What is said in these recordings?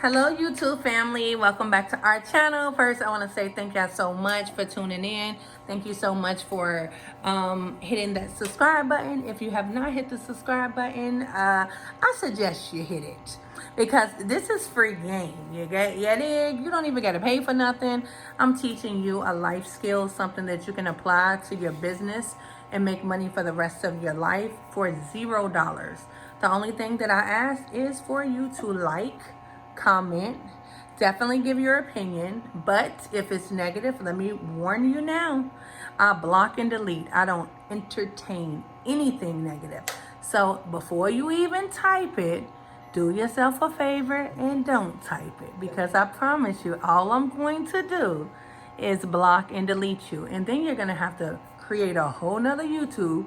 Hello YouTube family, welcome back to our channel. First I want to say thank y'all so much for tuning in. Thank you so much for hitting that subscribe button. If you have not hit the subscribe button, I suggest you hit it, because this is free game. You don't even got to pay for nothing. I'm teaching you a life skill, something that you can apply to your business and make money for the rest of your life for $0. The only thing that I ask is for you to like, comment, definitely give your opinion, but if it's negative, let me warn you now, I block and delete. I don't entertain anything negative. So before you even type it, do yourself a favor and don't type it, because I promise you, all I'm going to do is block and delete you, and then you're gonna have to create a whole nother YouTube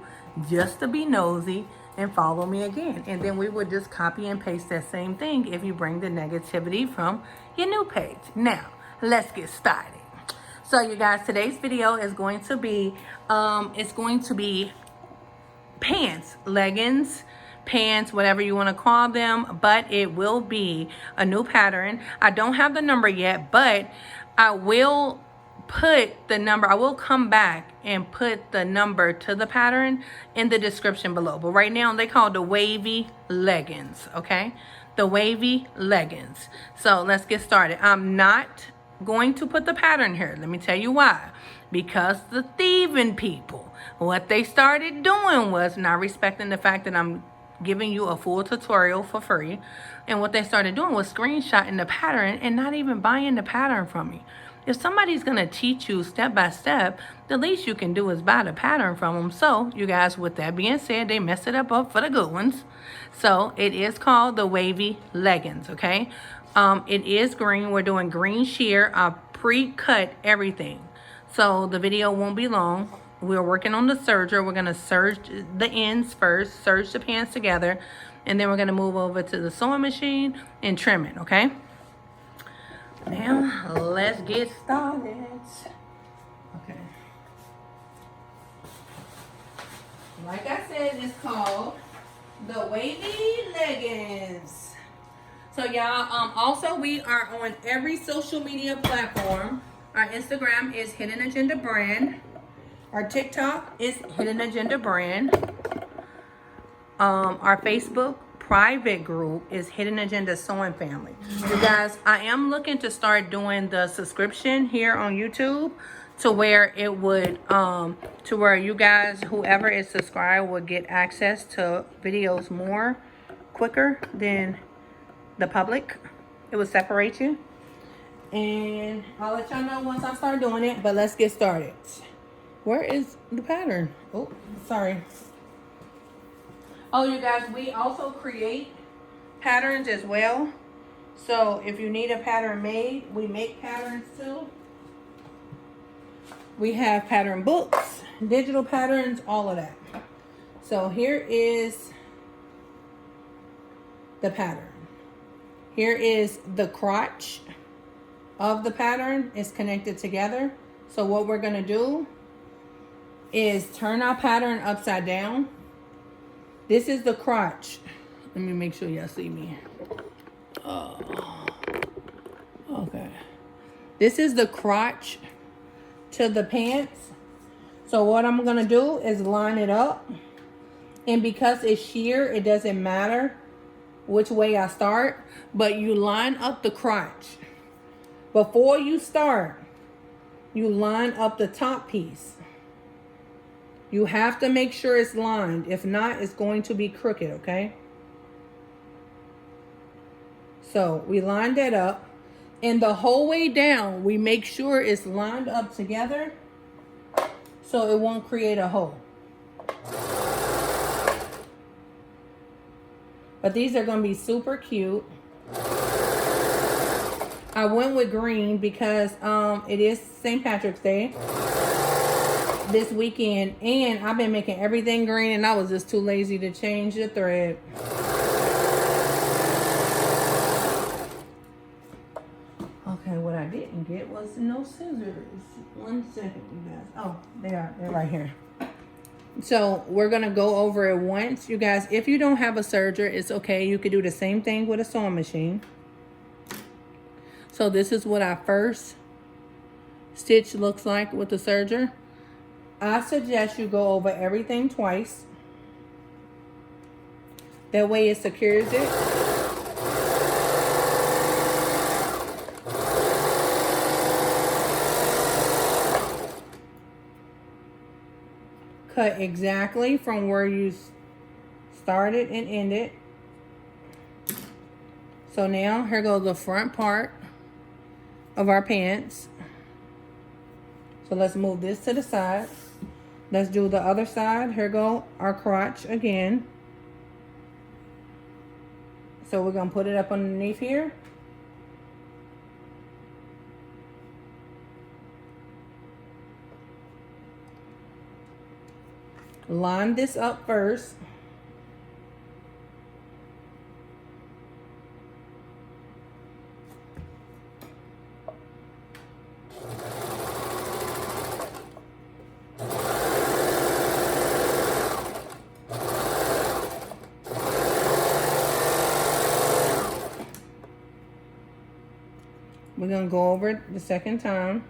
just to be nosy and follow me again. And then we would just copy and paste that same thing if you bring the negativity from your new page. Now, let's get started. So you guys, today's video is going to be, pants, leggings, pants, whatever you want to call them, but it will be a new pattern. I don't have the number yet, but I will put the number, I will come back and put the number to the pattern in the description below. But right now they call the wavy leggings, okay? The wavy leggings. So let's get started. I'm not going to put the pattern here. Let me tell you why. Because the thieving people, what they started doing was not respecting the fact that I'm giving you a full tutorial for free. And what they started doing was screenshotting the pattern and not even buying the pattern from me. If somebody's going to teach you step by step, the least you can do is buy the pattern from them. So, you guys, with that being said, they mess it up for the good ones. So, it is called the wavy leggings, okay? It is green. We're doing green sheer. I pre-cut everything. So, the video won't be long. We're working on the serger. We're going to serge the ends first, serge the pants together, and then we're going to move over to the sewing machine and trim it, okay? Now, let's get started. Okay. Like I said, it's called the wavy leggings. So, y'all, also we are on every social media platform. Our Instagram is Hidden Agenda Brand. Our TikTok is Hidden Agenda Brand. Our Facebook private group is Hidden Agenda Sewing Family. You guys, I am looking to start doing the subscription here on YouTube to where it would to where you guys, whoever is subscribed, would get access to videos more quicker than the public. It would separate you, and I'll let y'all know once I start doing it. But let's get started. Where is the pattern? Oh, sorry. Oh, you guys, we also create patterns as well. So if you need a pattern made, we make patterns too. We have pattern books, digital patterns, all of that. So here is the pattern. Here is the crotch of the pattern. It's connected together. So what we're going to do is turn our pattern upside down. This is the crotch. Let me make sure y'all see me. Okay. This is the crotch to the pants. So what I'm going to do is line it up. And because it's sheer, it doesn't matter which way I start. But you line up the crotch. Before you start, you line up the top piece. You have to make sure it's lined. If not, it's going to be crooked, okay? So we lined that up. And the whole way down, we make sure it's lined up together so it won't create a hole. But these are going to be super cute. I went with green because it is St. Patrick's Day this weekend, and I've been making everything green, and I was just too lazy to change the thread. Okay, what I didn't get was no scissors. 1 second, you guys. Oh, they're right here. So we're gonna go over it once, you guys. If you don't have a serger, it's okay. You could do the same thing with a sewing machine. So this is what our first stitch looks like with the serger. I suggest you go over everything twice. That way it secures it. Cut exactly from where you started and ended. So now here goes the front part of our pants. So let's move this to the side. Let's do the other side. Here go our crotch again. So we're gonna put it up underneath here. Line this up first. We're gonna go over it the second time.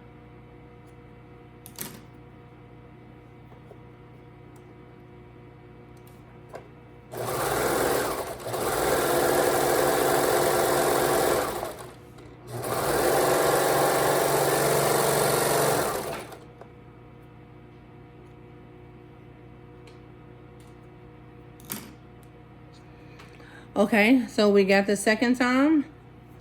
Okay, so we got the second time.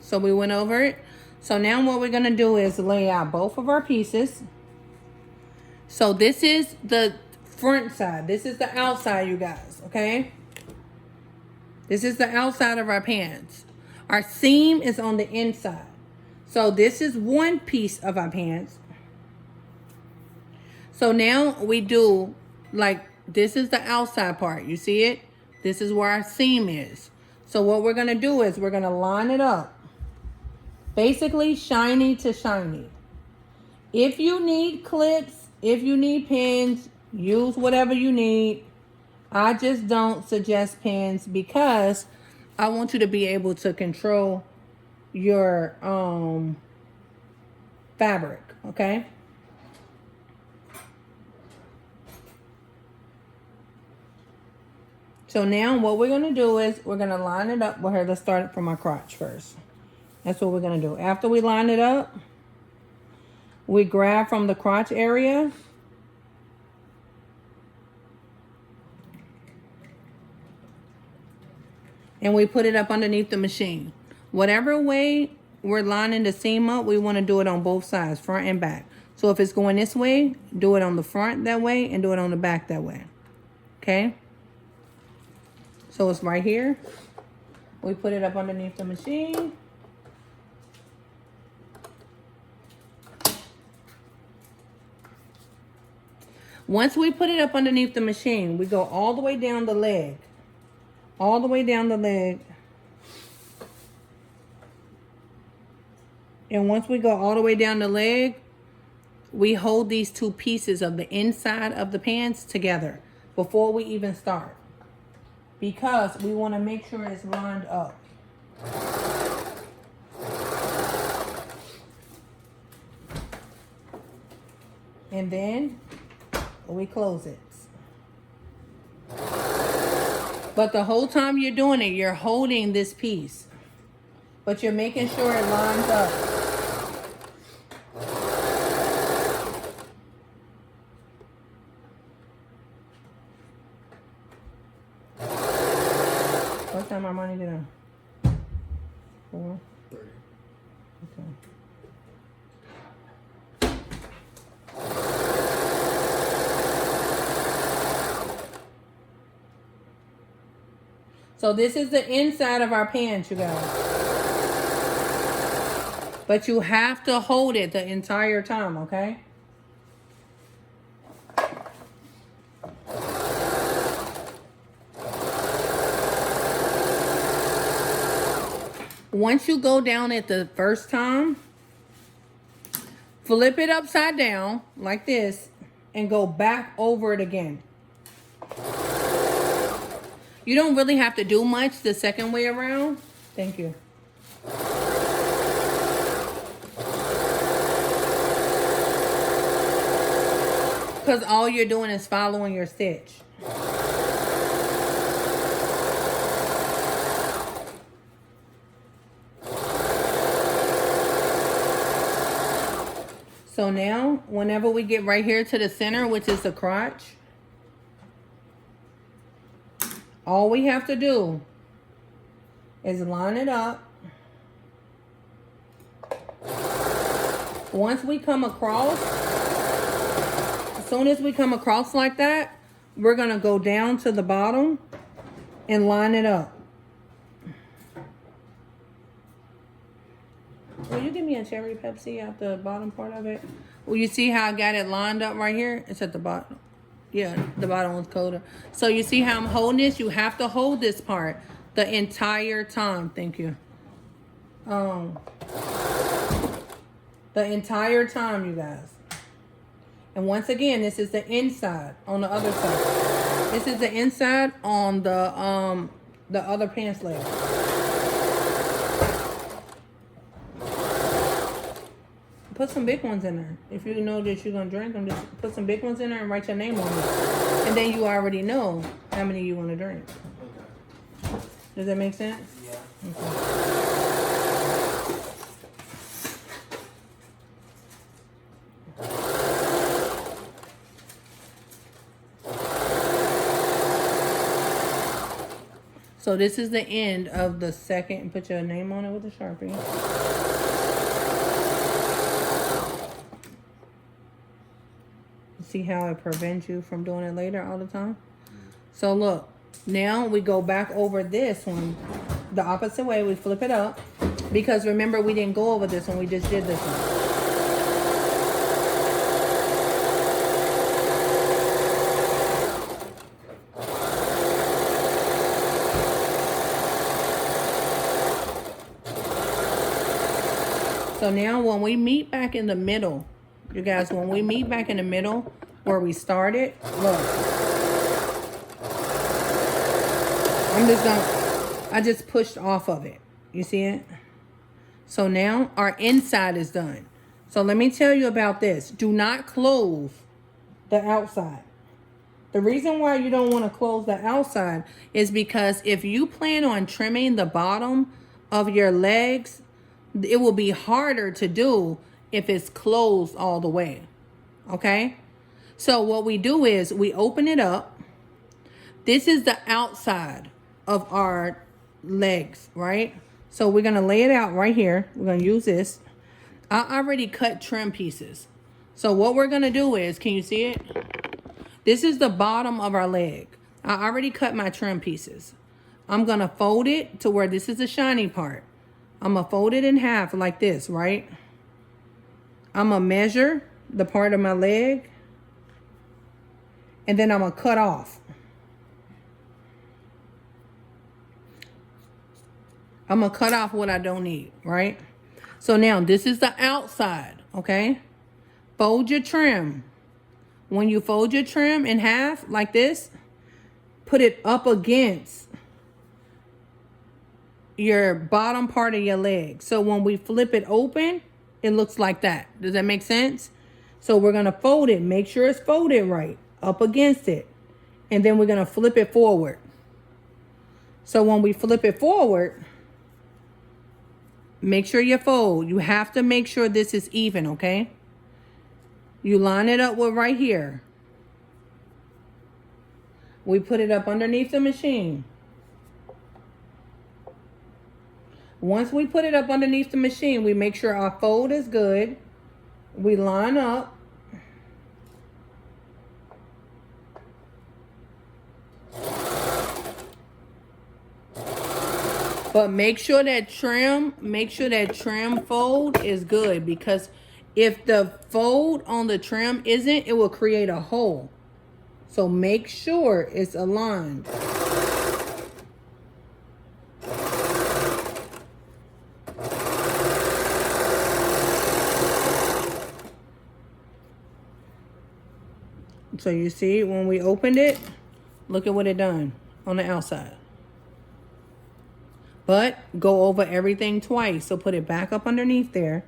So we went over it. So now what we're gonna do is lay out both of our pieces. So this is the front side. This is the outside, you guys, okay? This is the outside of our pants. Our seam is on the inside. So this is one piece of our pants. So now we do, like, this is the outside part. You see it? This is where our seam is. So what we're going to do is we're going to line it up. Basically, shiny to shiny. If you need clips, if you need pins, use whatever you need. I just don't suggest pins because I want you to be able to control your fabric, okay? So now what we're going to do is we're going to line it up. Well, here, let's start it from our crotch first. That's what we're going to do. After we line it up, we grab from the crotch area. And we put it up underneath the machine. Whatever way we're lining the seam up, we want to do it on both sides, front and back. So if it's going this way, do it on the front that way and do it on the back that way. Okay? So it's right here. We put it up underneath the machine. Once we put it up underneath the machine, we go all the way down the leg. All the way down the leg. And once we go all the way down the leg, we hold these two pieces of the inside of the pants together before we even start. Because we want to make sure it's lined up. And then we close it. But the whole time you're doing it, you're holding this piece. But you're making sure it lines up. What time our money get on? 4:30. Okay. So this is the inside of our pants, you guys. But you have to hold it the entire time, okay? Once you go down it the first time, flip it upside down like this and go back over it again. You don't really have to do much the second way around. Thank you. Because all you're doing is following your stitch. So now, whenever we get right here to the center, which is the crotch, all we have to do is line it up. Once we come across, as soon as we come across like that, we're going to go down to the bottom and line it up. Will you give me a cherry Pepsi at the bottom part of it? Well, you see how I got it lined up right here? It's at the bottom. Yeah, the bottom one's colder. So you see how I'm holding this? You have to hold this part the entire time. Thank you. The entire time, you guys. And once again, this is the inside on the other side. This is the inside on the other pants leg. Put some big ones in there. If you know that you're going to drink them, just put some big ones in there and write your name on it. And then you already know how many you want to drink. Okay. Does that make sense? Yeah. Okay. So this is the end of the second. Put your name on it with a Sharpie. See how it prevents you from doing it later all the time? So look, now we go back over this one the opposite way. We flip it up because remember we didn't go over this one. We just did this one. So now when we meet back in the middle, you guys, when we meet back in the middle where we started, look. I just pushed off of it. You see it? So now our inside is done. So let me tell you about this. Do not close the outside. The reason why you don't want to close the outside is because if you plan on trimming the bottom of your legs, it will be harder to do if it's closed all the way. Okay? So what we do is we open it up. This is the outside of our legs, right? So we're going to lay it out right here. We're going to use this. I already cut trim pieces. So what we're going to do is, can you see it? This is the bottom of our leg. I already cut my trim pieces. I'm going to fold it to where this is the shiny part. I'm going to fold it in half like this, right? I'm going to measure the part of my leg. And then I'm going to cut off. I'm going to cut off what I don't need, right? So now this is the outside, okay? Fold your trim. When you fold your trim in half like this, put it up against your bottom part of your leg. So when we flip it open, it looks like that. Does that make sense? So we're going to fold it. Make sure it's folded right. Up against it. And then we're going to flip it forward. So when we flip it forward, make sure you fold. You have to make sure this is even, okay? You line it up with right here. We put it up underneath the machine. Once we put it up underneath the machine, we make sure our fold is good. We line up. But make sure that trim fold is good, because if the fold on the trim isn't, it will create a hole. So make sure it's aligned. So you see, when we opened it, look at what it done on the outside. But go over everything twice. So put it back up underneath there.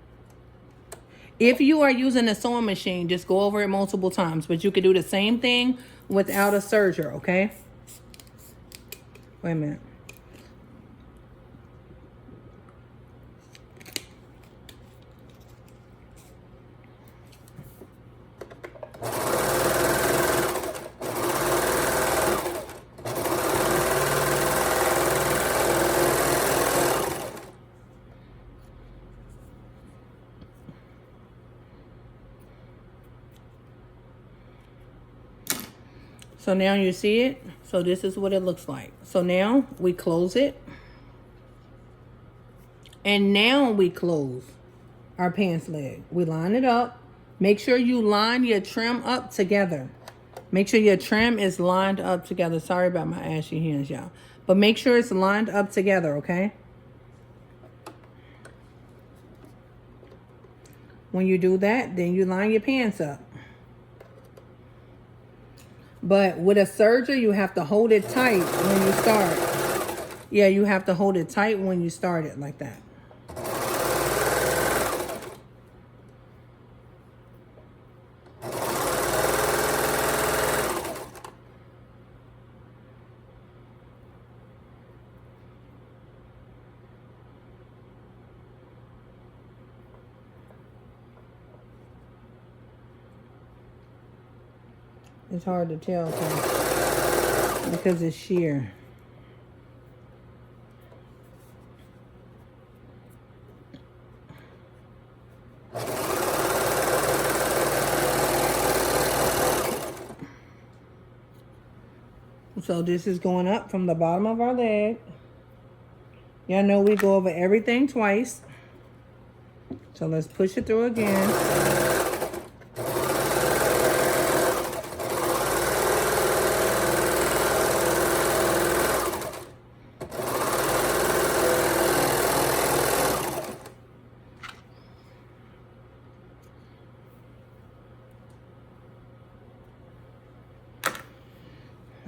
If you are using a sewing machine, just go over it multiple times. But you could do the same thing without a serger, okay? Wait a minute. So now you see it. So this is what it looks like. So now we close it. And now we close our pants leg. We line it up. Make sure you line your trim up together. Make sure your trim is lined up together. Sorry about my ashy hands, y'all. But make sure it's lined up together, okay? When you do that, then you line your pants up. But with a serger, you have to hold it tight when you start. Yeah, you have to hold it tight when you start it like that. It's hard to tell because it's sheer. So this is going up from the bottom of our leg. Y'all know we go over everything twice. So let's push it through again.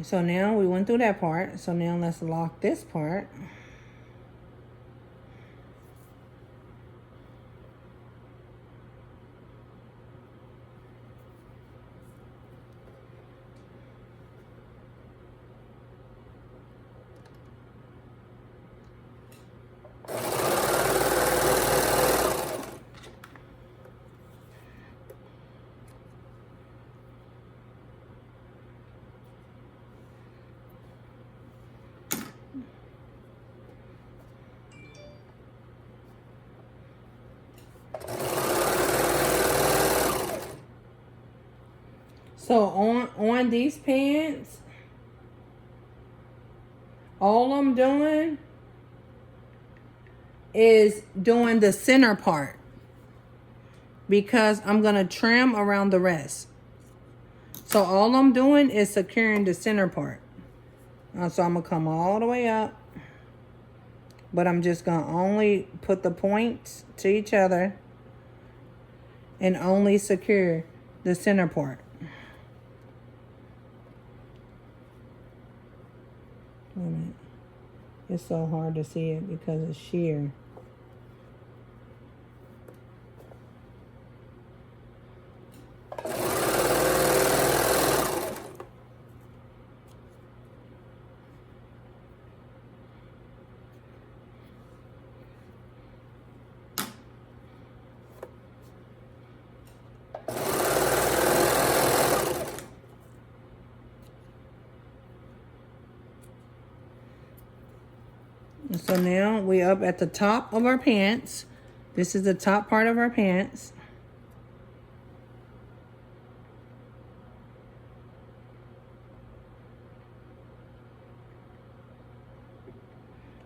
So now we went through that part. So now let's lock this part. So on these pants, all I'm doing is doing the center part because I'm going to trim around the rest. So all I'm doing is securing the center part. So I'm going to come all the way up. But I'm just going to only put the points to each other and only secure the center part. Wait a minute. It's so hard to see it because it's sheer. So now we up at the top of our pants. This is the top part of our pants.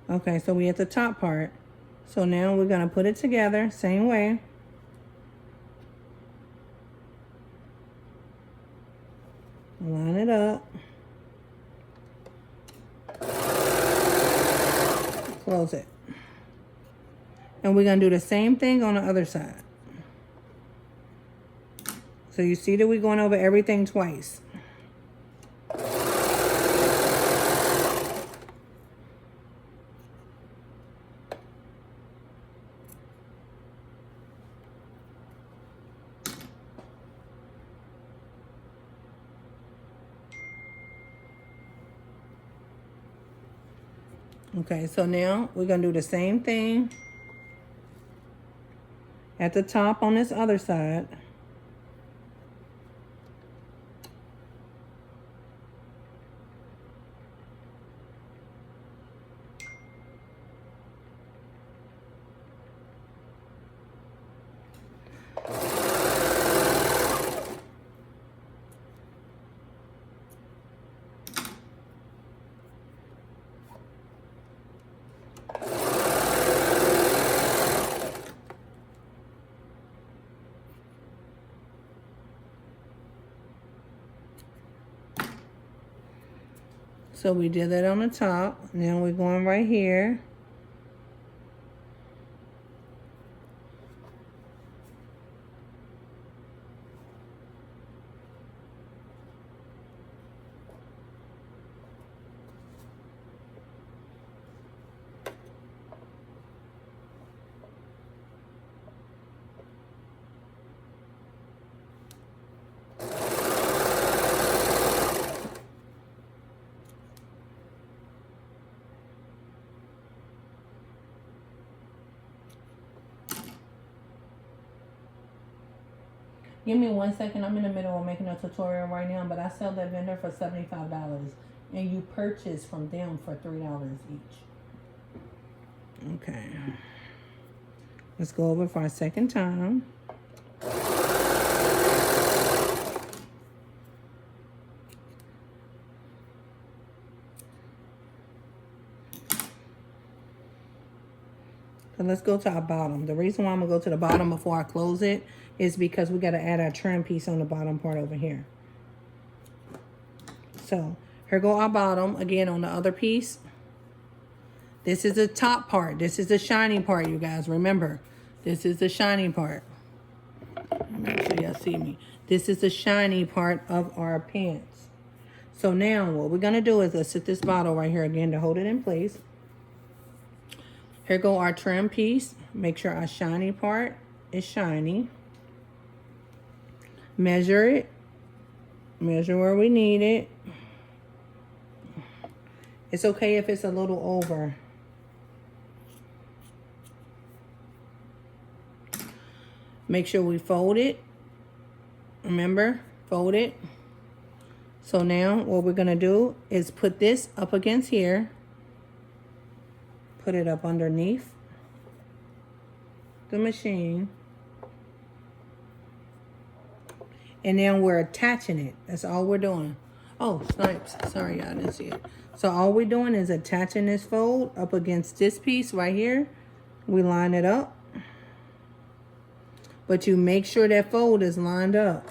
Okay, so we at the top part. So now we're going to put it together, same way. Line it up. Close it. And we're going to do the same thing on the other side. So you see that we're going over everything twice. Okay, so now we're gonna do the same thing at the top on this other side. So we did that on the top. Now we're going right here. Give me 1 second. I'm in the middle of making a tutorial right now, but I sell that vendor for $75, and you purchase from them for $3 each. Okay. Let's go over for our second time. So let's go to our bottom. The reason why I'm going to go to the bottom before I close it is because we got to add our trim piece on the bottom part over here. So here go our bottom again on the other piece. This is the top part. This is the shiny part, you guys. Remember, this is the shiny part. Make sure y'all see me. This is the shiny part of our pants. So now what we're going to do is let's set this bottle right here again to hold it in place. Here go our trim piece. Make sure our shiny part is shiny. Measure it. Measure where we need it. It's okay if it's a little over. Make sure we fold it. Remember, fold it. So now what we're going to do is put this up against here. Put it up underneath the machine. And then we're attaching it. That's all we're doing. Oh, snipes. Sorry, y'all didn't see it. So all we're doing is attaching this fold up against this piece right here. We line it up. But you make sure that fold is lined up.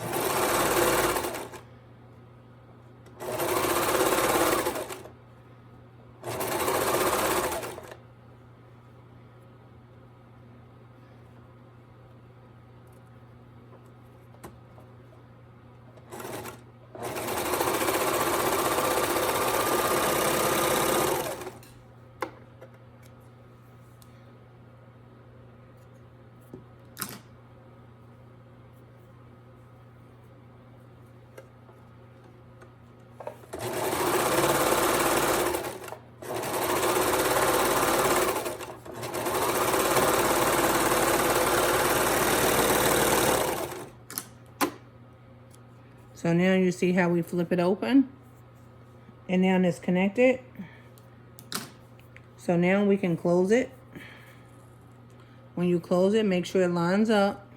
So now you see how we flip it open. And now it's connected. So now we can close it. When you close it, make sure it lines up.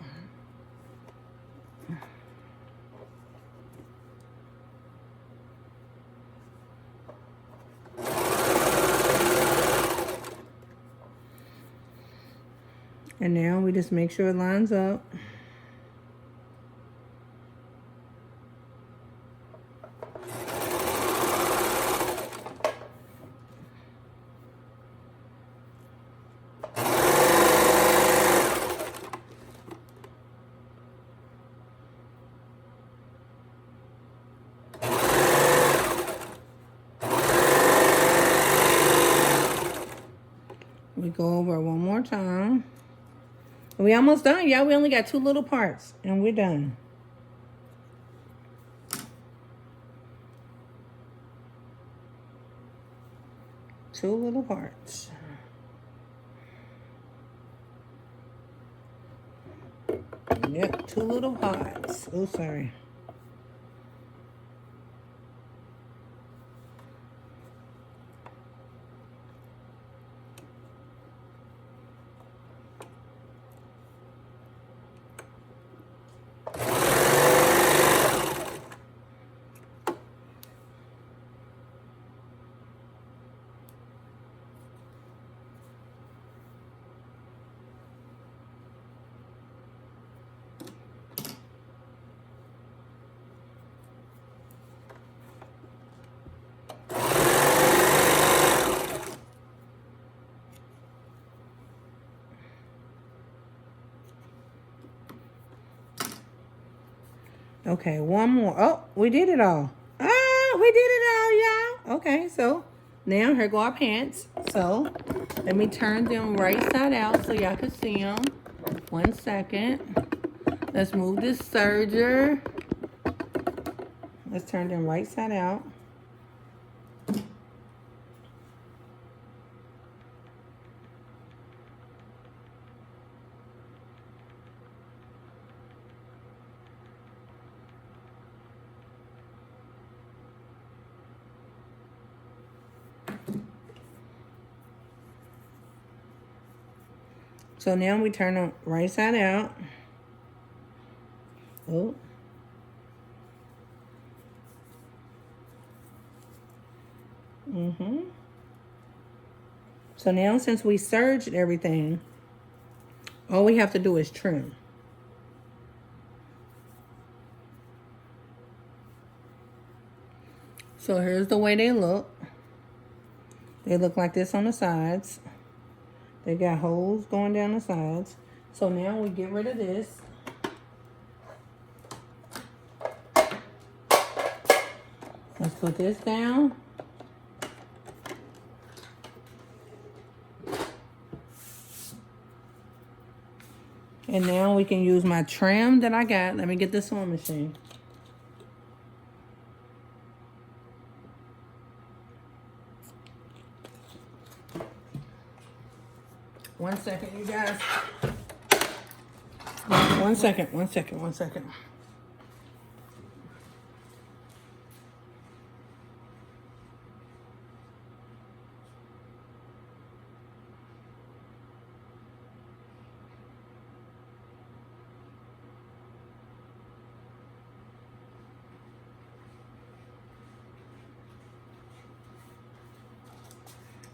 And now we just make sure it lines up. We go over one more time. We almost done, y'all. We only got 2 little parts and we're done. 2 little parts. Yep, 2 little parts. Oh, sorry. Okay, one more. Oh, we did it all. Ah, we did it all, y'all. Okay, so now here go our pants. So let me turn them right side out so y'all can see them. 1 second. Let's move this serger. Let's turn them right side out. So now we turn them right side out. Oh. So now since we serged everything, all we have to do is trim. So here's the way they look. They look like this on the sides. They got holes going down the sides. So now we get rid of this. Let's put this down. And now we can use my trim that I got. Let me get this sewing machine. One second, you guys. 1 second, 1 second, 1 second.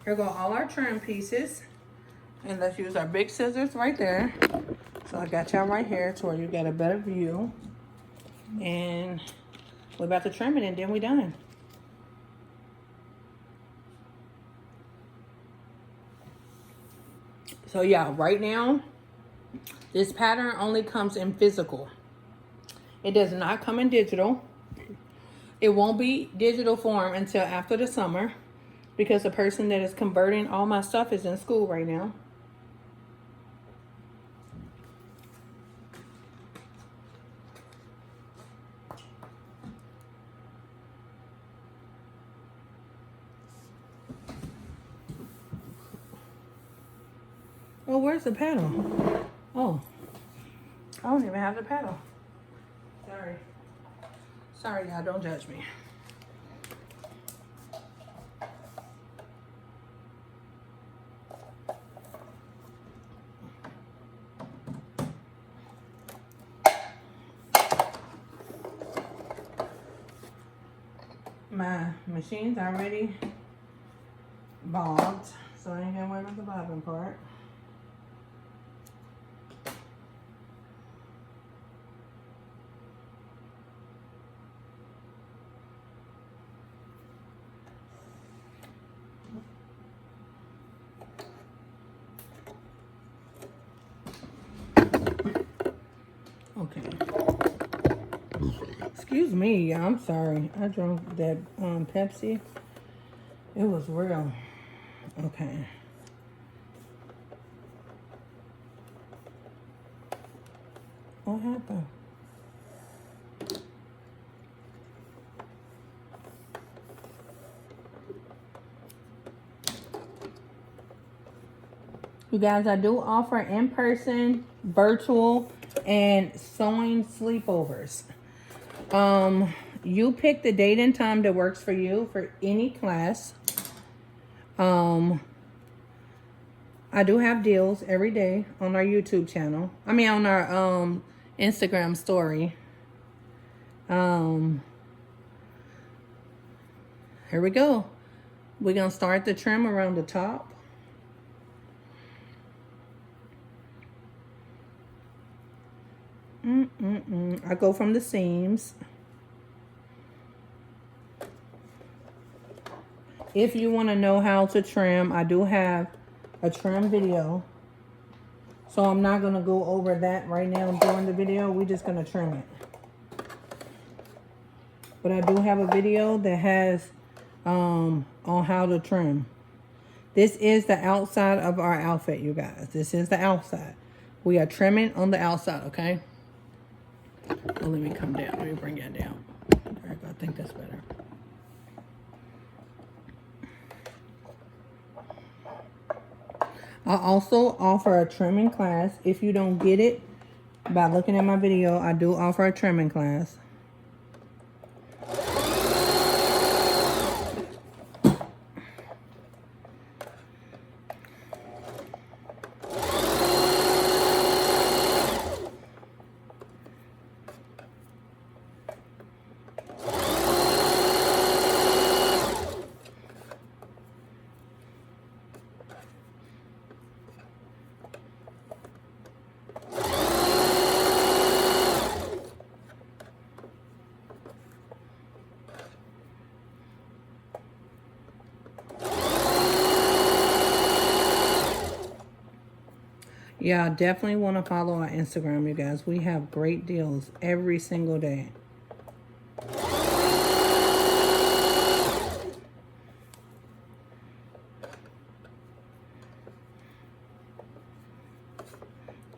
Here go all our trim pieces. And let's use our big scissors right there. So I got y'all right here to where you get a better view. And we're about to trim it and then we're done. So yeah, right now, this pattern only comes in physical. It does not come in digital. It won't be digital form until after the summer because the person that is converting all my stuff is in school right now. Oh, where's the paddle? Oh, I don't even have the paddle. Sorry. Sorry, y'all, don't judge me. My machine's already bobbed, so I ain't gonna worry about the bobbing part. Okay. Excuse me, I'm sorry. I drank that Pepsi. It was real. Okay. What happened? You guys, I do offer in-person, virtual, and sewing sleepovers. You pick the date and time that works for you for any class. I do have deals every day on our YouTube channel. I mean, on our Instagram story. Here we go. We're going to start the trim around the top. I go from the seams. If you want to know how to trim, I do have a trim video. So I'm not going to go over that right now during the video. We're just going to trim it. But I do have a video that has on how to trim. This is the outside of our outfit, you guys. This is the outside. We are trimming on the outside, okay? Well, let me come down. Let me bring that down. There we go. I think that's better. I also offer a trimming class. If you don't get it by looking at my video, I do offer a trimming class. Yeah, I definitely want to follow our Instagram, you guys. We have great deals every single day.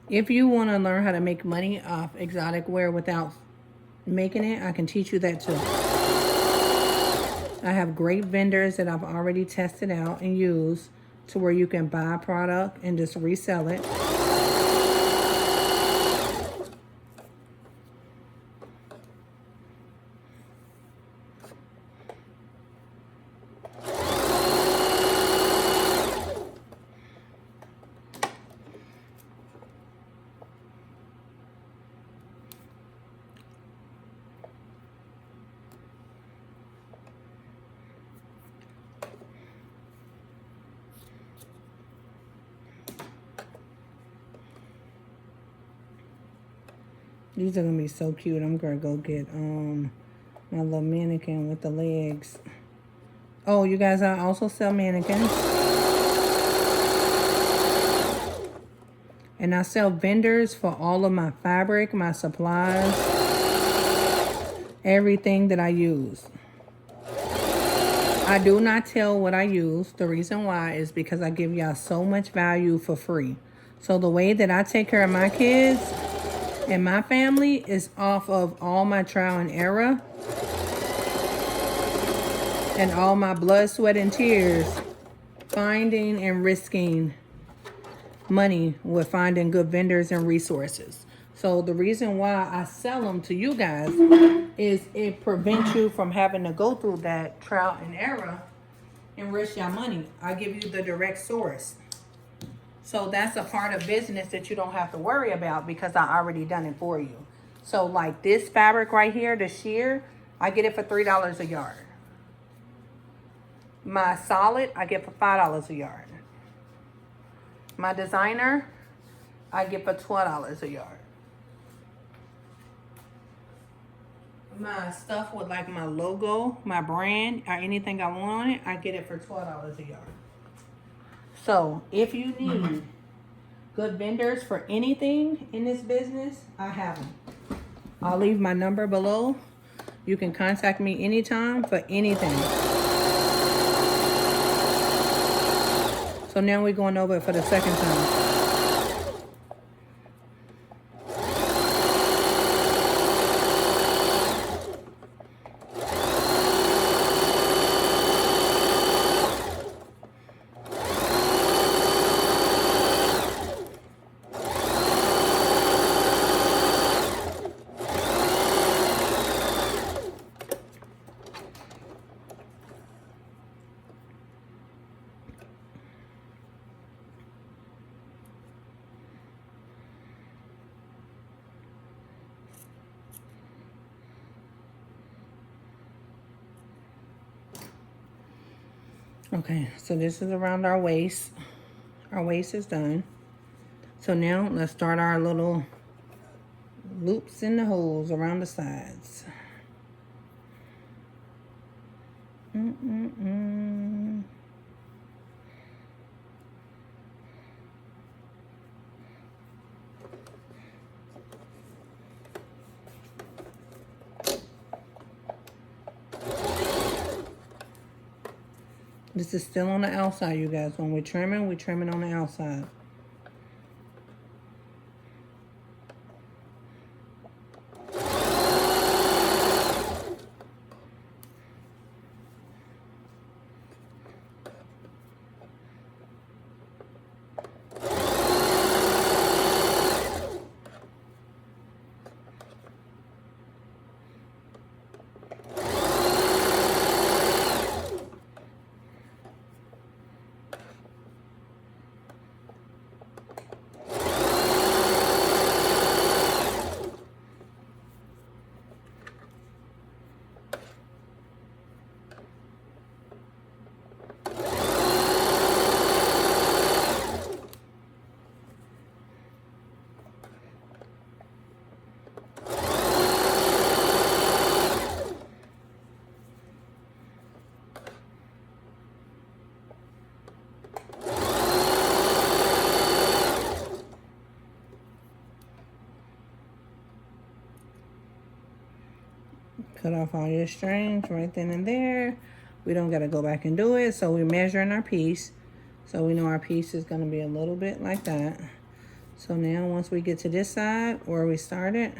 If you want to learn how to make money off exotic wear without making it, I can teach you that too. I have great vendors that I've already tested out and used to where you can buy a product and just resell it. These are gonna be so cute. I'm gonna go get my little mannequin with the legs. Oh, you guys, I also sell mannequins. And I sell vendors for all of my fabric, my supplies, everything that I use. I do not tell what I use. The reason why is because I give y'all so much value for free. So the way that I take care of my kids and my family is off of all my trial and error and all my blood, sweat, and tears, finding and risking money with finding good vendors and resources. So the reason why I sell them to you guys is it prevents you from having to go through that trial and error and risk your money. I give you the direct source. So that's a part of business that you don't have to worry about because I already done it for you. So like this fabric right here, the sheer, I get it for $3 a yard. My solid, I get for $5 a yard. My designer, I get for $12 a yard. My stuff with like my logo, my brand, or anything I want on it, I get it for $12 a yard. So if you need good vendors for anything in this business, I have them. I'll leave my number below. You can contact me anytime for anything. So now we're going over it for the second time. Okay, so this is around our waist. Our waist is done. So now let's start our little loops in the holes around the sides. This is still on the outside, you guys. When we're trimming on the outside. Cut off all your strings right then and there. We don't got to go back and do it. So we're measuring our piece. So we know our piece is going to be a little bit like that. So now once we get to this side where we started,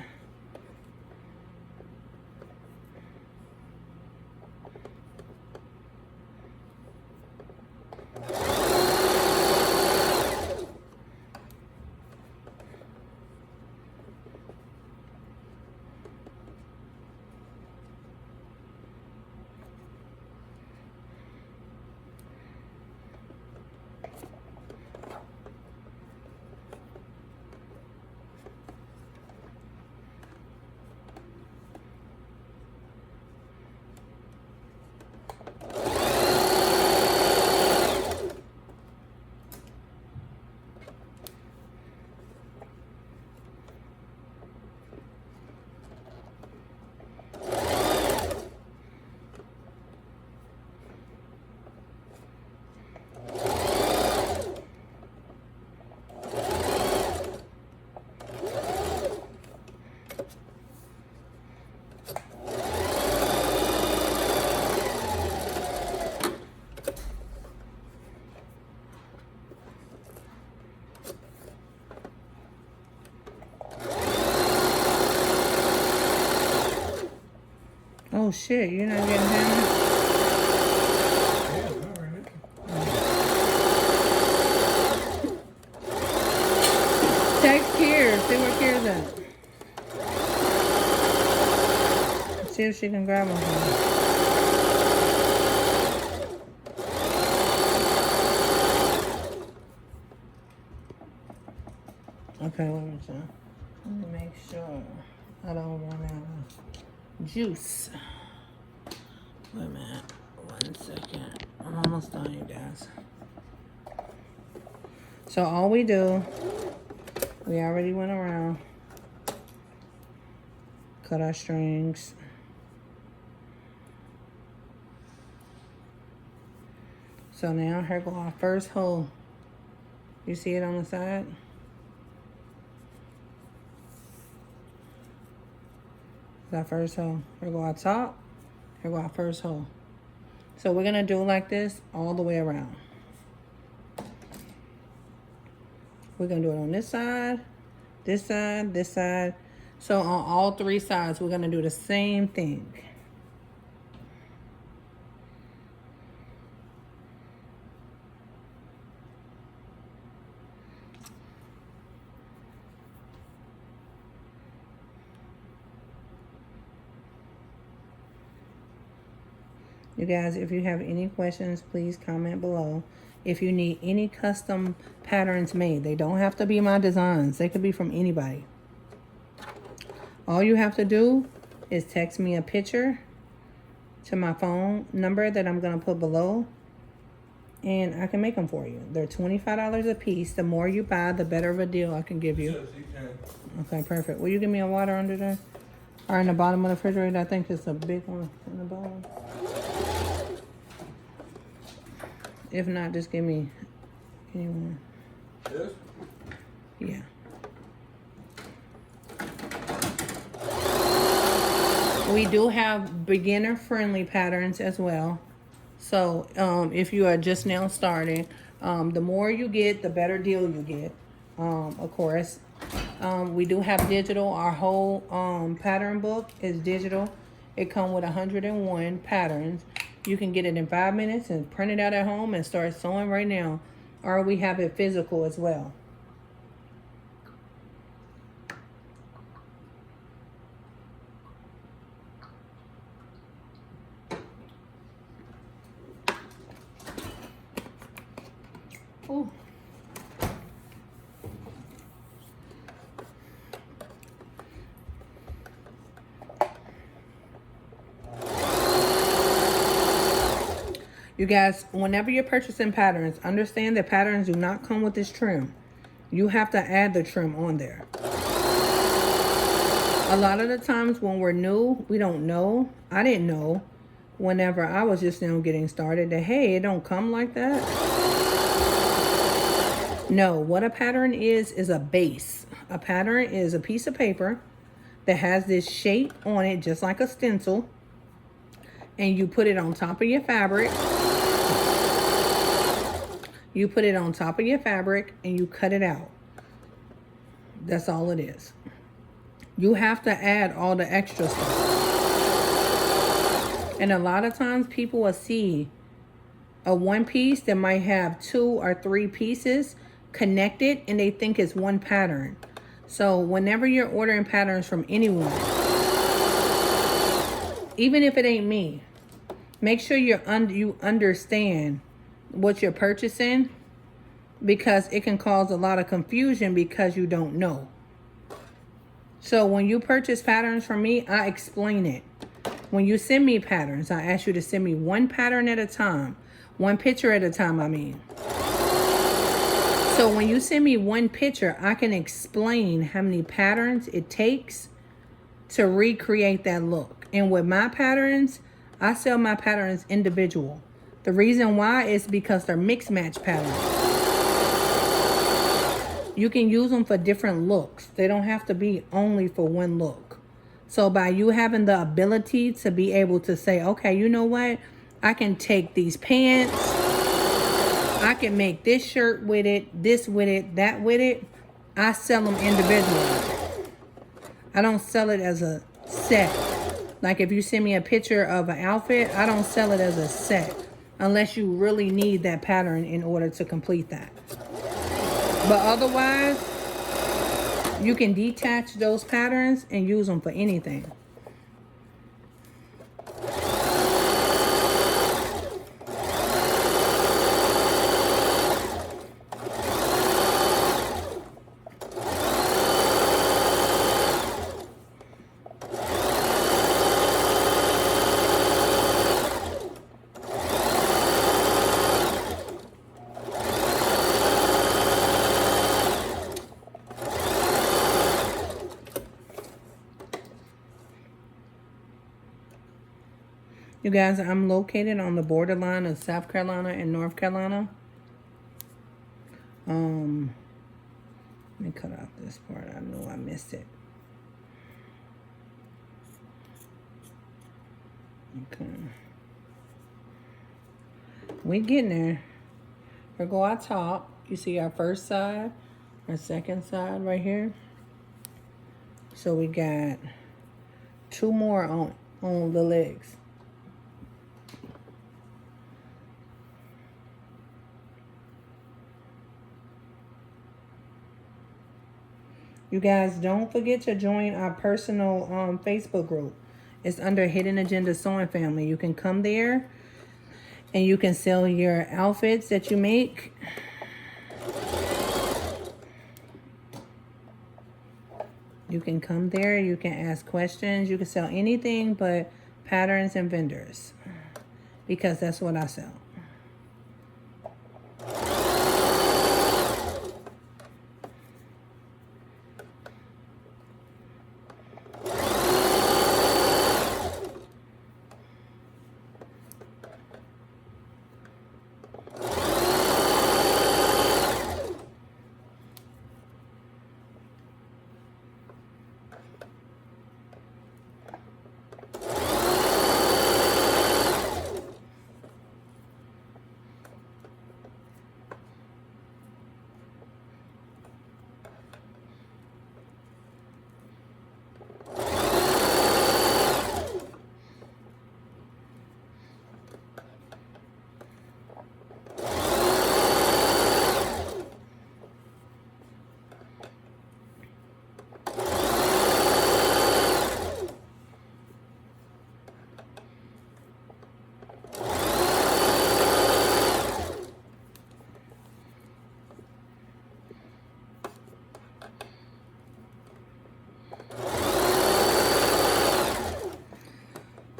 oh shit, you're not getting down? Text Kier, see where Kier's at. See if she can grab them. Okay, wait a minute. Let me make sure I don't run out of juice. Wait a minute. 1 second. I'm almost done, you guys. So all we do, we already went around, cut our strings. So now here go our first hole. You see it on the side? It's our first hole. Here go our top. Here go our first hole. So we're gonna do it like this all the way around. We're gonna do it on this side, this side, this side. So on all three sides, we're gonna do the same thing. You guys, if you have any questions, please comment below. If you need any custom patterns made, they don't have to be my designs. They could be from anybody. All you have to do is text me a picture to my phone number that I'm going to put below. and I can make them for you. They're $25 a piece. The more you buy, the better of a deal I can give you. Yes, you can. Okay, perfect. Will you give me a water under there? Or in the bottom of the refrigerator? I think it's a big one in the bottom. If not, just give me anyone. Yes? Yeah. We do have beginner friendly patterns as well. So if you are just now starting, the more you get, the better deal you get. Of course, we do have digital. Our whole pattern book is digital. It comes with 101 patterns. You can get it in 5 minutes and print it out at home and start sewing right now. Or we have it physical as well. Ooh. You guys, whenever you're purchasing patterns, understand that patterns do not come with this trim. You have to add the trim on there. A lot of the times when we're new, we don't know. I didn't know whenever I was just now getting started that, hey, it don't come like that. No, what a pattern is a base. A pattern is a piece of paper that has this shape on it, just like a stencil. And you put it on top of your fabric. You put it on top of your fabric and you cut it out. That's all it is. You have to add all the extra stuff. And a lot of times people will see a one piece that might have 2 or 3 pieces connected and they think it's one pattern. So whenever you're ordering patterns from anyone, even if it ain't me, make sure you understand what you're purchasing, because it can cause a lot of confusion because you don't know. So when you purchase patterns from me, I explain it. When you send me patterns, I ask you to send me one pattern at a time. One picture at a time, I mean. So when you send me one picture, I can explain how many patterns it takes to recreate that look. And with my patterns, I sell my patterns individual. The reason why is because they're mix match patterns. You can use them for different looks. They don't have to be only for one look. So by you having the ability to be able to say, okay, you know what? I can take these pants. I can make this shirt with it, this with it, that with it. I sell them individually. I don't sell it as a set. Like if you send me a picture of an outfit, I don't sell it as a set. Unless you really need that pattern in order to complete that. But otherwise, you can detach those patterns and use them for anything. You guys, I'm located on the borderline of South Carolina and North Carolina. Let me cut out this part. I know I missed it. Okay. We getting there. We'll go our top. You see our first side, our second side right here. So we got 2 more on the legs. You guys, don't forget to join our personal Facebook group. It's under Hidden Agenda Sewing Family. You can come there and you can sell your outfits that you make. You can come there. You can ask questions. You can sell anything but patterns and vendors, because that's what I sell.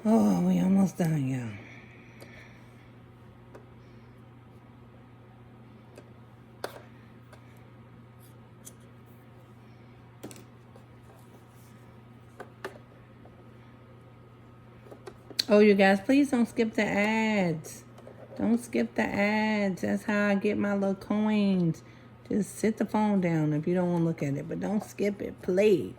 Oh, we almost done, y'all. Oh, you guys, please don't skip the ads. Don't skip the ads. That's how I get my little coins. Just sit the phone down if you don't want to look at it. But don't skip it, please.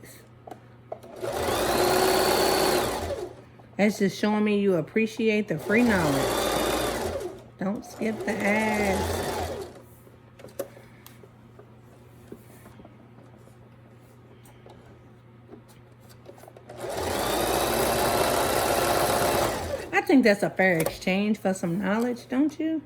That's just showing me you appreciate the free knowledge. Don't skip the ads. I think that's a fair exchange for some knowledge, don't you?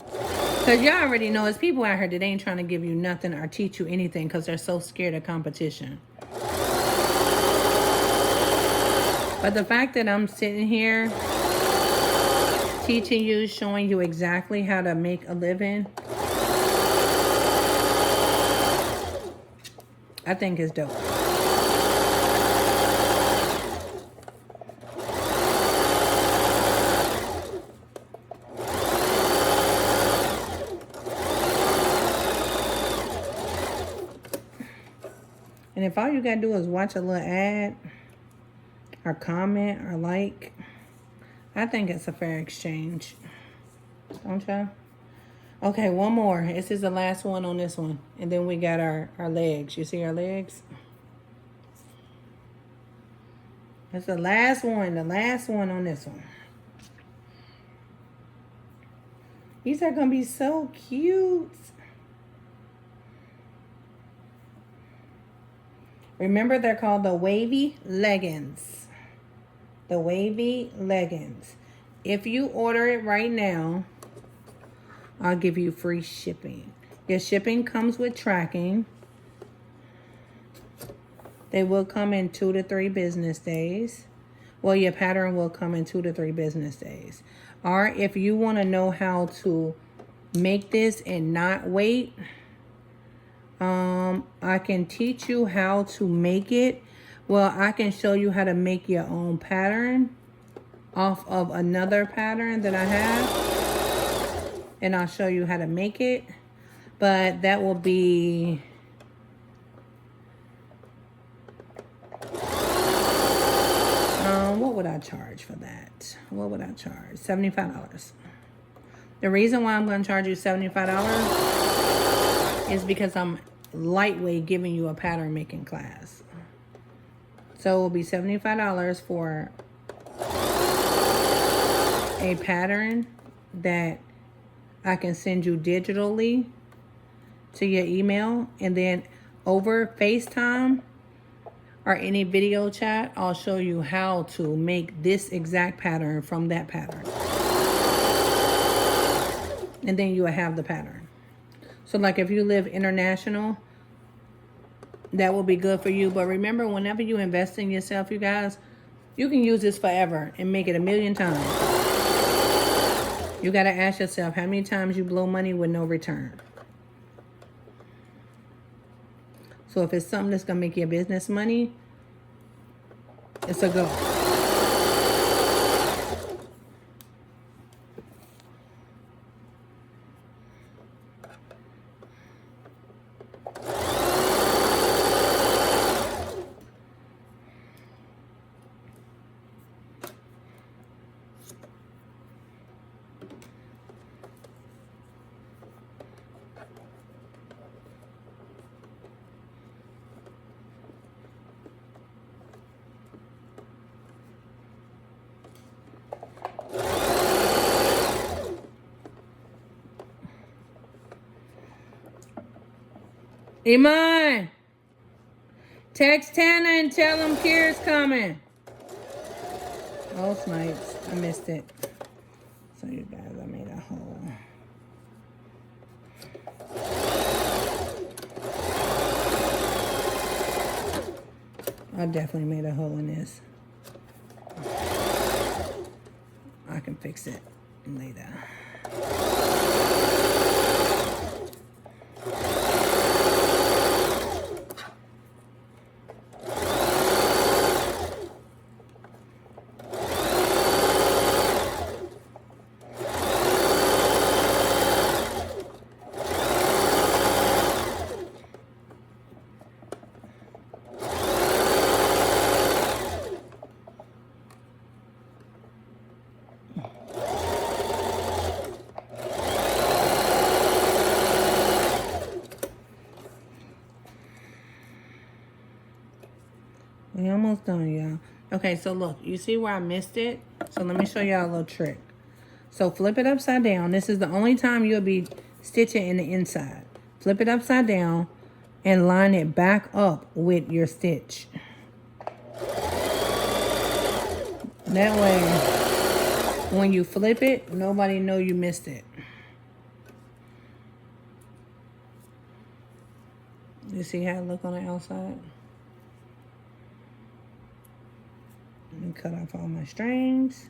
Because y'all already know it's people out here that ain't trying to give you nothing or teach you anything because they're so scared of competition. But the fact that I'm sitting here teaching you, showing you exactly how to make a living, I think is dope. And if all you gotta do is watch a little ad or comment or like, I think it's a fair exchange. Don't y'all? Okay, one more. This is the last one on this one. And then we got our legs. You see our legs? It's the last one on this one. These are gonna be so cute. Remember, they're called the wavy leggings. The wavy leggings. If you order it right now, I'll give you free shipping. Your shipping comes with tracking. They will come in 2 to 3 business days. Well, your pattern will come in 2 to 3 business days. Or if you want to know how to make this and not wait, I can teach you how to make it. Well, I can show you how to make your own pattern off of another pattern that I have. And I'll show you how to make it. But that will be... what would I charge for that? What would I charge? $75. The reason why I'm going to charge you $75 is because I'm lightweight giving you a pattern making class. So it will be $75 for a pattern that I can send you digitally to your email, and then over FaceTime or any video chat, I'll show you how to make this exact pattern from that pattern. And then you will have the pattern. So like if you live international, that will be good for you. But remember, whenever you invest in yourself, you guys, you can use this forever and make it 1,000,000 times. You got to ask yourself how many times you blow money with no return. So if it's something that's going to make your business money, it's a go. Iman, text Tana and tell him Kira's coming. Oh, snipes. I missed it. So you guys, I made a hole. I definitely made a hole in this. I can fix it later. We almost done, y'all. Okay, so look, you see where I missed it? So let me show y'all a little trick. So flip it upside down. This is the only time you'll be stitching in the inside. Flip it upside down and line it back up with your stitch. That way, when you flip it, nobody know you missed it. You see how it look on the outside? Let me cut off all my strings.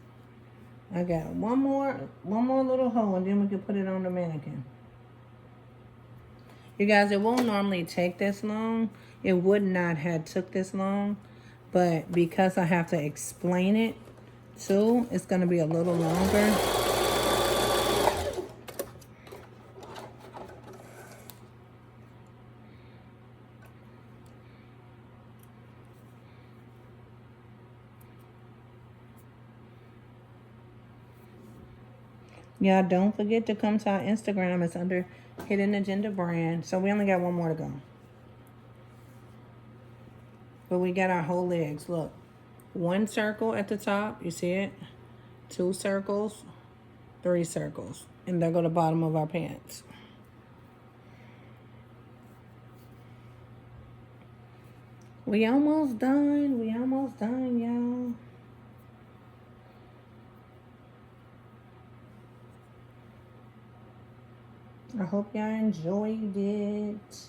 I got one more little hole, and then we can put it on the mannequin. You guys, it won't normally take this long. It would not have took this long, but because I have to explain it too, it's gonna be a little longer. Yeah, don't forget to come to our Instagram. It's under Hidden Agenda Brand. So we only got one more to go. But we got our whole legs. Look. One circle at the top. You see it? 2 circles. 3 circles. And there go the bottom of our pants. We almost done. We almost done, y'all. I hope y'all enjoyed it.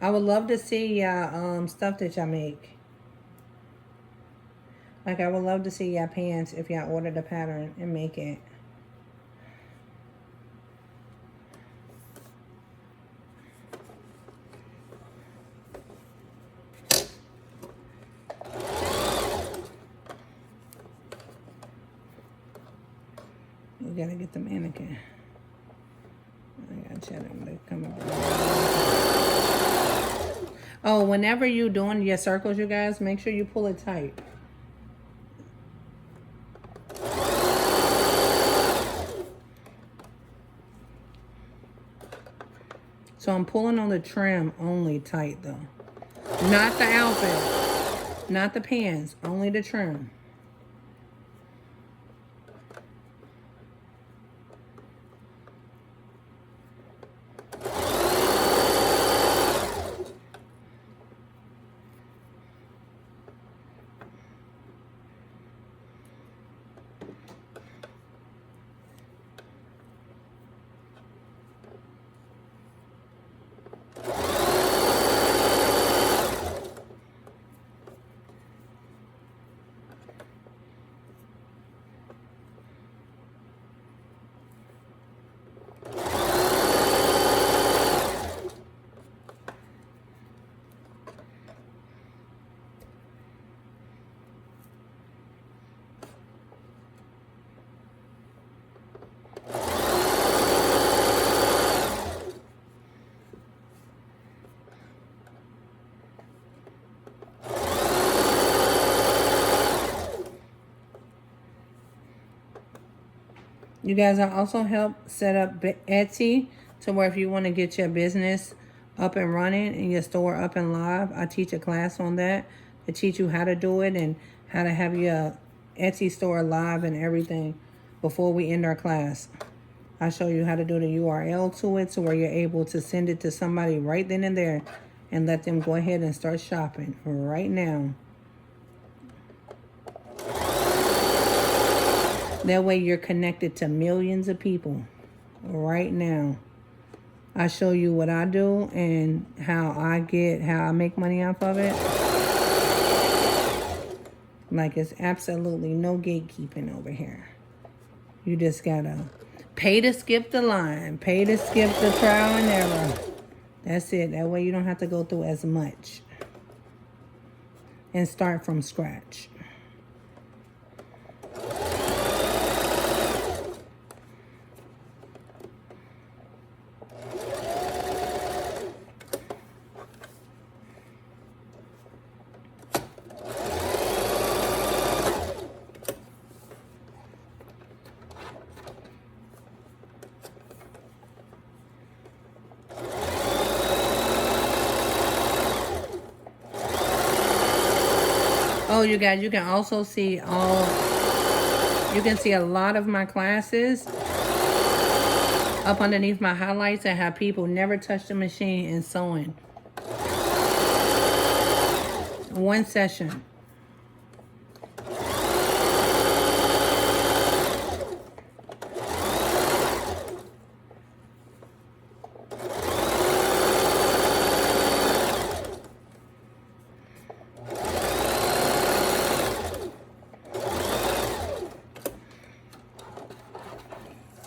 I would love to see y'all stuff that y'all make. Like, I would love to see y'all pants if y'all order the pattern and make it. We gotta get the mannequin. I gotta tell them to come up. Oh, whenever you're doing your circles, you guys, make sure you pull it tight. So I'm pulling on the trim only tight though. Not the outfit. Not the pants. Only the trim. You guys, I also help set up Etsy to where if you want to get your business up and running and your store up and live, I teach a class on that to teach you how to do it and how to have your Etsy store live and everything before we end our class. I show you how to do the URL to it so where you're able to send it to somebody right then and there and let them go ahead and start shopping right now. That way you're connected to millions of people right now. I show you what I do and how I make money off of it. Like, it's absolutely no gatekeeping over here. You just gotta pay to skip the line, pay to skip the trial and error. That's it. That way you don't have to go through as much and start from scratch. Oh, you guys, you can also see you can see a lot of my classes up underneath my highlights that have people never touch the machine and sewing. One session.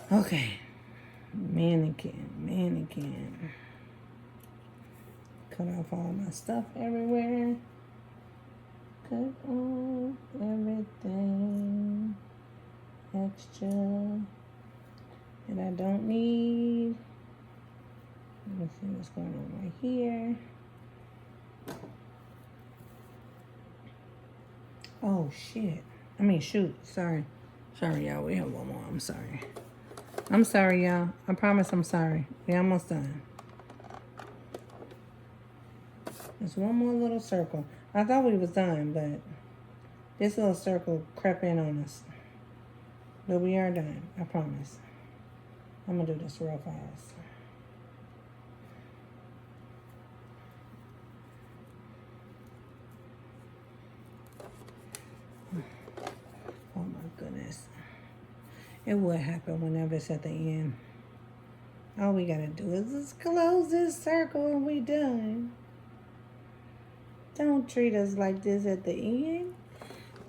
Okay. Mannequin. Cut off all my stuff everywhere. Cut off everything extra that I don't need. Let's see what's going on right here. Oh shit. I mean shoot. Sorry, y'all. We have one more. I'm sorry. I'm sorry, y'all. I promise I'm sorry. We're almost done. There's one more little circle. I thought we was done, but this little circle crept in on us. But we are done. I promise. I'm going to do this real fast. Oh my goodness. It would happen whenever it's at the end. All we gotta do is just close this circle and we done. Don't treat us like this at the end.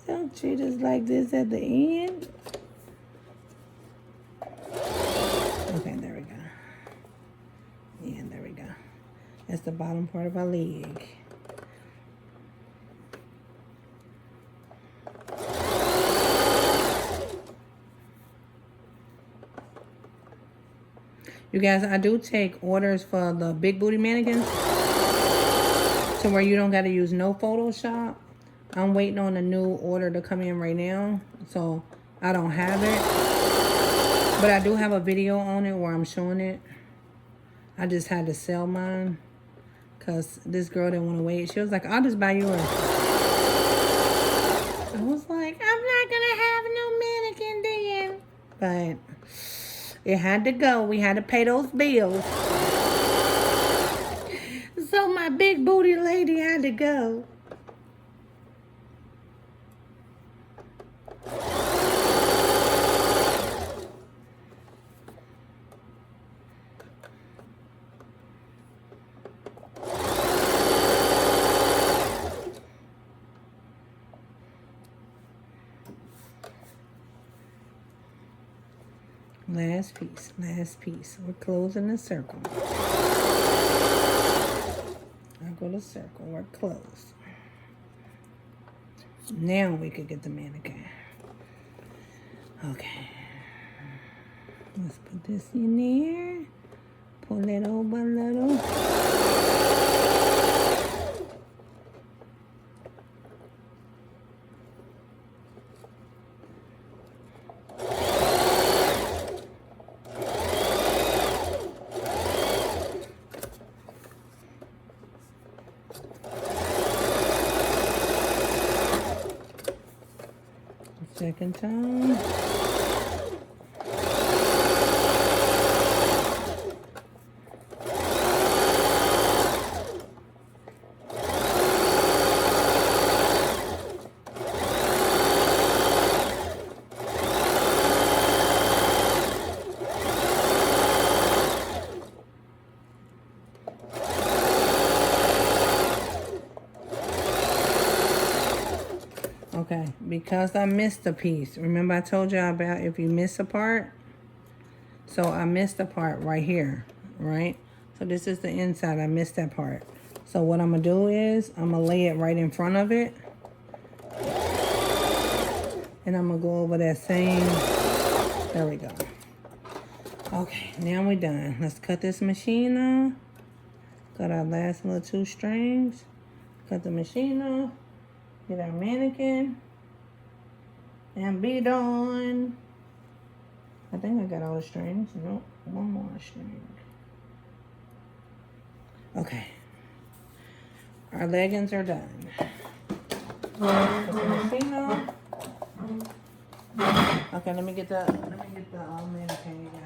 Don't treat us like this at the end. Okay, there we go. Yeah, there we go. That's the bottom part of our leg. You guys, I do take orders for the big booty mannequins to where you don't got to use no Photoshop. I'm waiting on a new order to come in right now, so I don't have it. But I do have a video on it where I'm showing it. I just had to sell mine because this girl didn't want to wait. She was like, I'll just buy yours. I was like, I'm not going to have no mannequin then. But it had to go. We had to pay those bills. So my big booty lady had to go. Last piece, last piece. We're closing the circle. I go to circle, we're closed. Now we could get the mannequin. Okay. Let's put this in there. Pull it over a little. Second time. Okay, because I missed a piece. Remember I told y'all about if you miss a part? So I missed a part right here, right? So this is the inside. I missed that part. So what I'm going to do is I'm going to lay it right in front of it. And I'm going to go over that same. There we go. Okay, now we're done. Let's cut this machine off. Cut our last little 2 strings. Cut the machine off. Get our mannequin. And be done. I think I got all the strings. Nope, one more string. Okay. Our leggings are done. Okay, let me get the mannequin, you guys.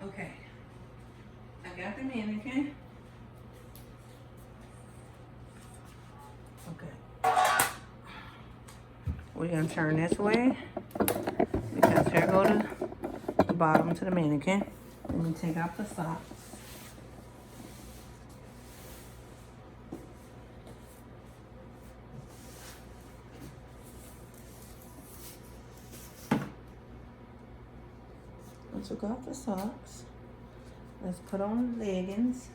Okay, I got the mannequin. Okay, we're gonna turn this way because here go the bottom to the mannequin. Let me take out the socks. I took off the socks. Let's put on the leggings.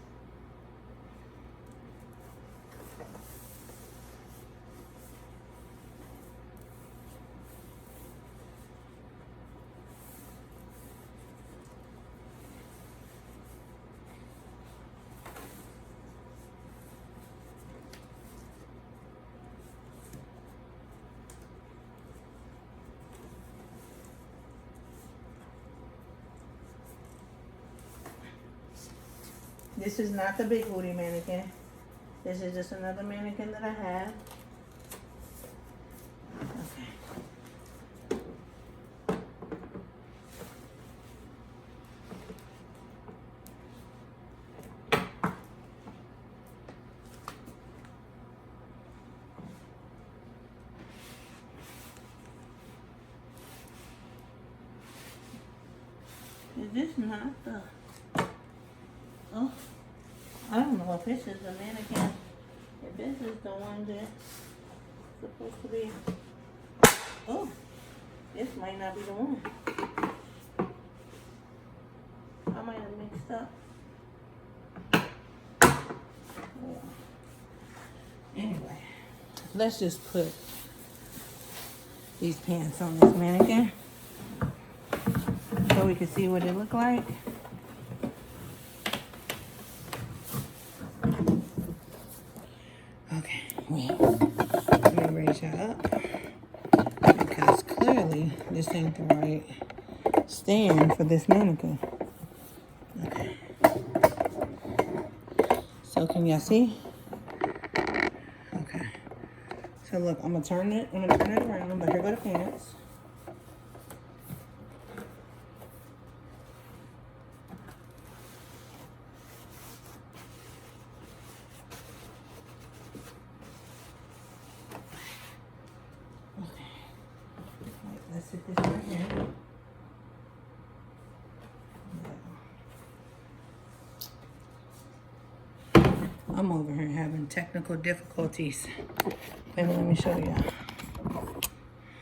This is not the big booty mannequin. This is just another mannequin that I have. Okay. Is this not the... Oh, I don't know if this is the mannequin. If this is the one that's supposed to be... Oh, this might not be the one. I might have mixed up. Oh. Anyway, let's just put these pants on this mannequin so we can see what it look like. Okay, let me raise y'all up because clearly this ain't the right stand for this mannequin. Okay, so can y'all see? Okay, so look, I'm gonna turn it around, but here go the pants. Let's sit this right here. I'm over here having technical difficulties. Maybe let me show you.